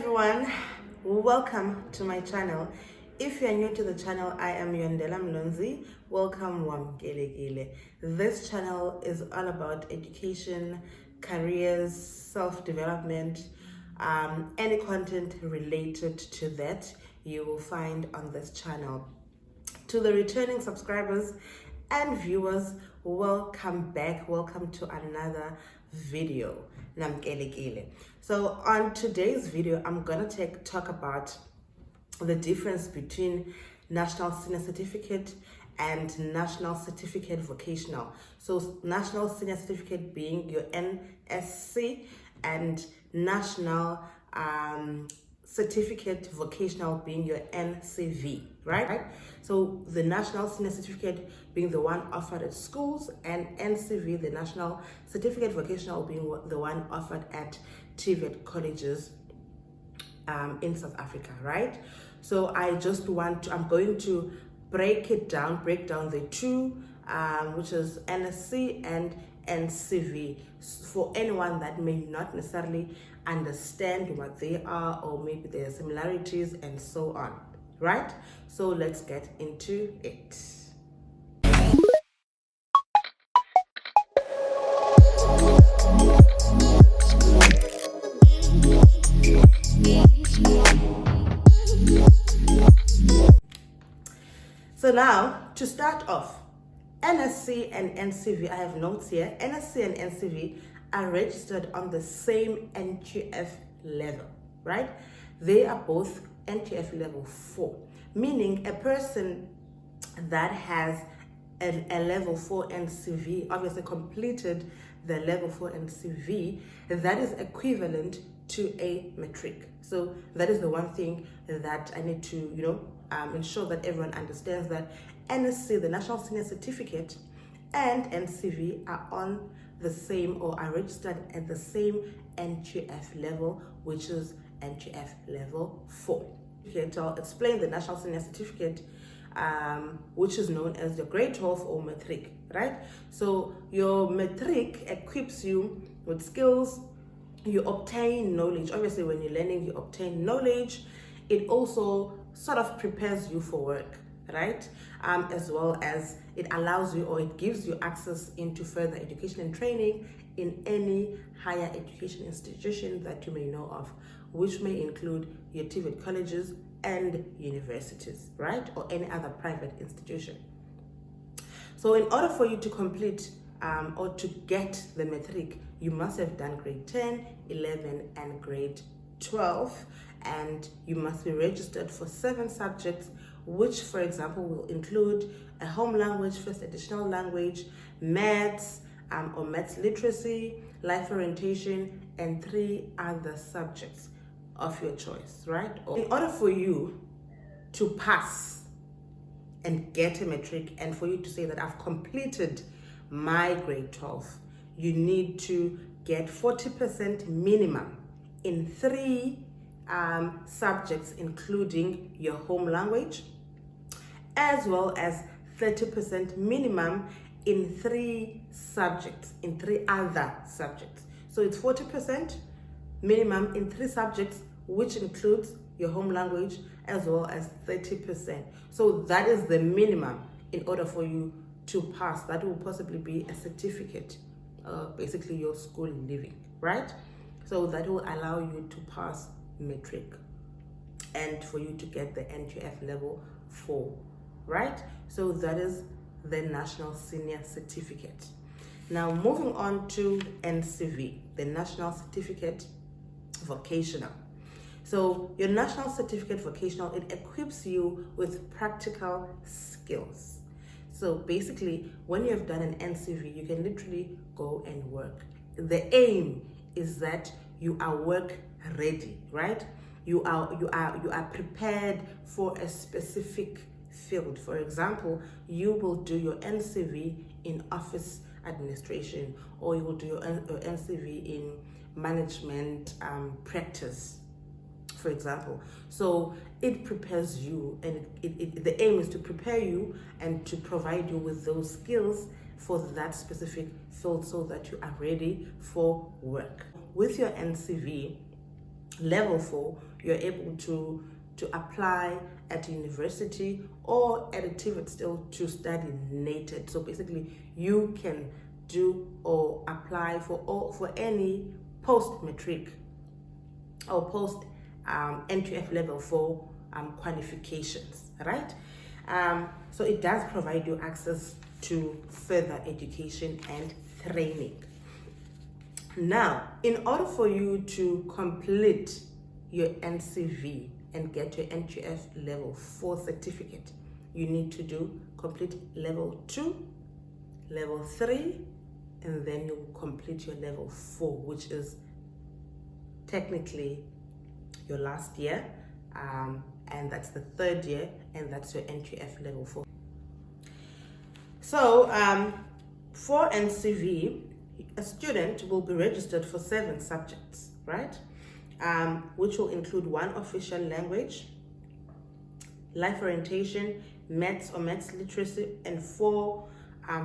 everyone, welcome to my channel. If you are new to the channel, I am Yondela Mlonzi. Welcome Kaale. This channel is all about education, careers, self-development, any content related to that you will find on this channel. To the returning subscribers and viewers, welcome back. Welcome to another video. Kaale. So on today's video, I'm gonna talk about the difference between National Senior Certificate and National Certificate Vocational. So National Senior Certificate being your NSC and National Certificate Vocational being your NCV, right? So the National Senior Certificate being the one offered at schools, and NCV, the National Certificate Vocational, being the one offered at TVET colleges in South Africa, right? So I'm going to break down the two, which is NSC and NCV, for anyone that may not necessarily understand what they are, or maybe their similarities and so on, right? So let's get into it. So now, to start off, NSC and NCV, I have notes here. NSC and NCV are registered on the same NQF level, right? They are both NQF level 4, meaning a person that has a level 4 NCV, obviously completed the level 4 NCV, that is equivalent to a matric. So that is the one thing that I need to, ensure that everyone understands, that NSC, the National Senior Certificate, and NCV are on the same, or are registered at the same NQF level, which is NQF level 4. Okay, so I'll explain the National Senior Certificate, which is known as the grade 12 or matric, right? So your matric equips you with skills, you obtain knowledge. Obviously, when you're learning, you obtain knowledge. It also sort of prepares you for work, right? As well as it allows you, or it gives you access into further education and training in any higher education institution that you may know of, which may include your TVET colleges and universities, right? Or any other private institution. So in order for you to complete or to get the matric, you must have done grade 10, 11, and grade 12, and you must be registered for 7 subjects, which, for example, will include a home language, first additional language, maths or maths literacy, life orientation, and 3 other subjects of your choice, right? In order for you to pass and get a matric, and for you to say that I've completed my grade 12, you need to get 40% minimum in 3 subjects, including your home language, as well as 30% minimum in 3 subjects, in 3 other subjects. So it's 40% minimum in 3 subjects, which includes your home language, as well as 30%. So that is the minimum in order for you to pass. That will possibly be a certificate, basically your school leaving, right? So that will allow you to pass matric and for you to get the NQF level 4, right? So that is the National Senior Certificate. Now moving on to NCV, the National Certificate Vocational. So your National Certificate Vocational, it equips you with practical skills. So basically, when you have done an NCV, you can literally go and work. The aim is that you are work ready, right? You are prepared for a specific field. For example, you will do your NCV in office administration, or you will do your NCV in management practice, for example. So it prepares you, and the aim is to prepare you and to provide you with those skills for that specific field, so that you are ready for work. With your NCV, level 4, you're able to apply at university or at a TVET still to study NATED. So basically you can do or apply for any post-matric or post NQF level 4 qualifications, right? So it does provide you access to further education and training. Now, in order for you to complete your NCV and get your NQF level 4 certificate, you need to complete level 2, level 3, and then you will complete your level 4, which is technically your last year, and that's the 3rd year, and that's your NQF level 4. So for NCV, a student will be registered for 7 subjects, right? Which will include 1 official language, life orientation, maths or maths literacy, and 4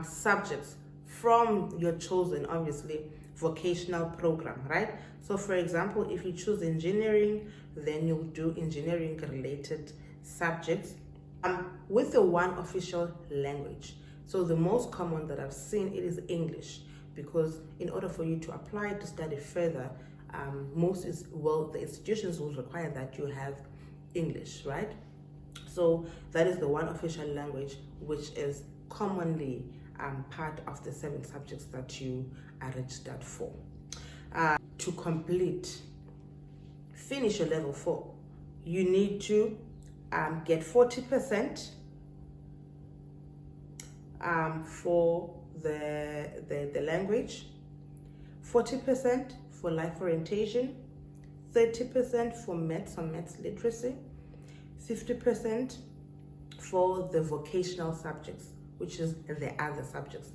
subjects from your chosen, obviously, vocational program, right? So for example, if you choose engineering, then you'll do engineering related subjects with the 1 official language. So the most common that I've seen, it is English, because in order for you to apply to study further, the institutions will require that you have English, right? So that is the 1 official language, which is commonly part of the 7 subjects that you are registered for. To finish your level 4, you need to get 40% for the language, 40% for life orientation, 30% for maths or maths literacy, 50% for the vocational subjects, which is the other subjects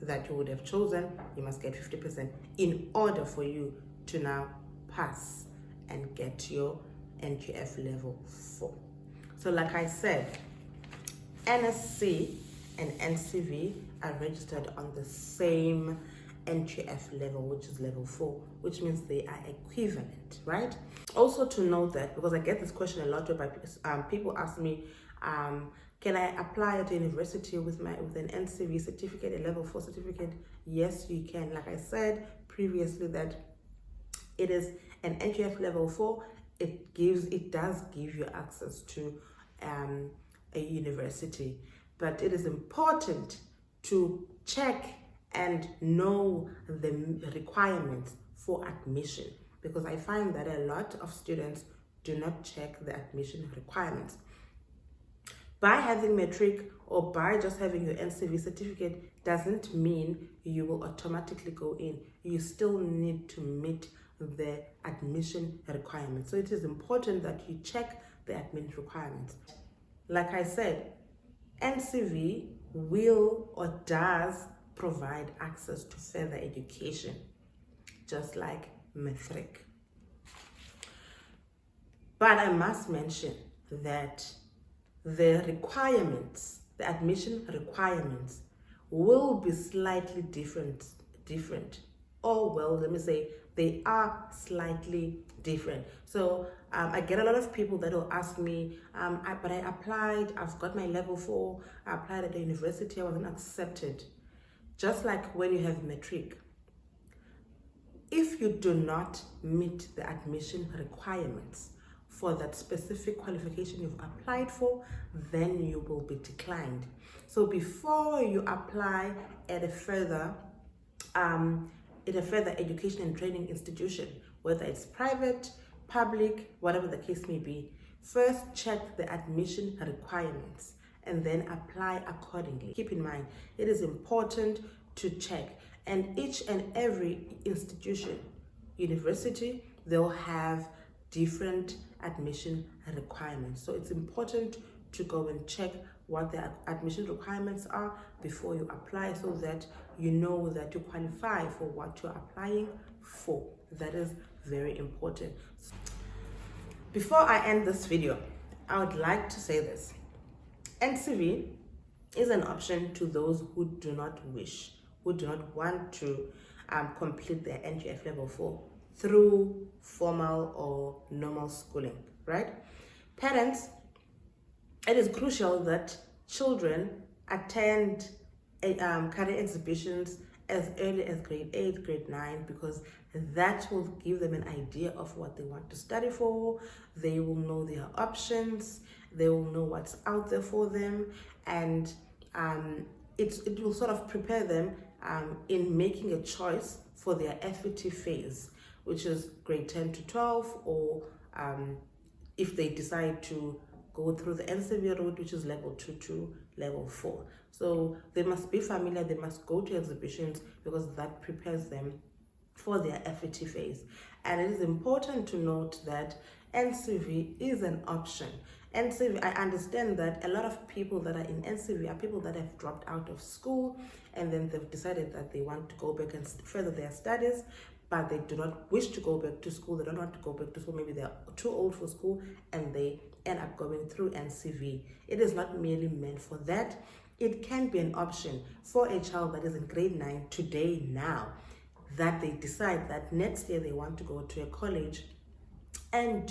that you would have chosen. You must get 50% in order for you to now pass and get your NQF level 4. So like I said, NSC and NCV are registered on the same NQF level, which is level 4, which means they are equivalent, right? Also to note that, because I get this question a lot, whereby people ask me, can I apply at a university with an NCV certificate, a level 4 certificate? Yes, you can. Like I said previously, that it is an NQF level 4. It does give you access to a university, but it is important to check and know the requirements for admission, because I find that a lot of students do not check the admission requirements. By having matric or by just having your NCV certificate doesn't mean you will automatically go in. You still need to meet the admission requirements. So it is important that you check the admission requirements. Like I said, NCV will or does provide access to further education, just like matric. But I must mention that the requirements, the admission requirements, will be slightly different. Or well, let me say they are slightly different. So I get a lot of people that will ask me, but I applied, I've got my level 4, I applied at the university, I wasn't accepted. Just like when you have matric, if you do not meet the admission requirements for that specific qualification you've applied for, then you will be declined. So before you apply at a further education and training institution, whether it's private, public, whatever the case may be, first check the admission requirements and then apply accordingly. Keep in mind, it is important to check, and each and every institution, university, they'll have different admission requirements. So it's important to go and check what the admission requirements are before you apply, so that you know that you qualify for what you're applying for. That is very important. Before I end this video, I would like to say this. NCV is an option to those who do not want to complete their NQF level 4 through formal or normal schooling, right? Parents, it is crucial that children attend career exhibitions as early as grade 8, grade 9, because that will give them an idea of what they want to study for. They will know their options, they will know what's out there for them, and it will sort of prepare them in making a choice for their FET phase, which is grade 10 to 12, or if they decide to go through the NCV route, which is level 2 to level 4. So they must be familiar, they must go to exhibitions, because that prepares them for their FET phase. And it is important to note that NCV is an option. NCV, I understand that a lot of people that are in NCV are people that have dropped out of school, and then they've decided that they want to go back and further their studies, but they do not wish to go back to school. They don't want to go back to school. Maybe they're too old for school, and they end up going through NCV. It is not merely meant for that. It can be an option for a child that is in grade 9 today, now, that they decide that next year they want to go to a college and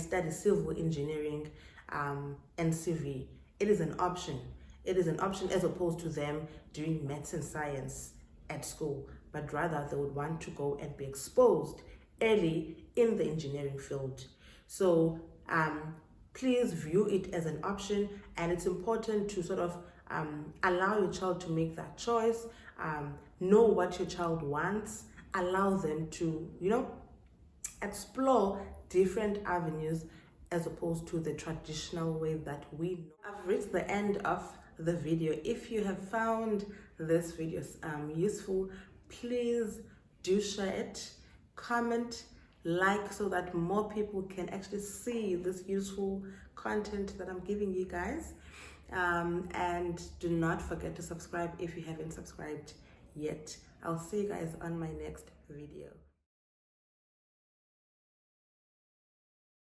study civil engineering, NCV. It is an option. It is an option, as opposed to them doing maths and science at school, but rather they would want to go and be exposed early in the engineering field. So please view it as an option, and it's important to sort of allow your child to make that choice, know what your child wants, allow them to, explore different avenues, as opposed to the traditional way that we know. I've reached the end of the video. If you have found this video useful, please do share it, comment, like, so that more people can actually see this useful content that I'm giving you guys. And do not forget to subscribe if you haven't subscribed yet. I'll see you guys on my next video.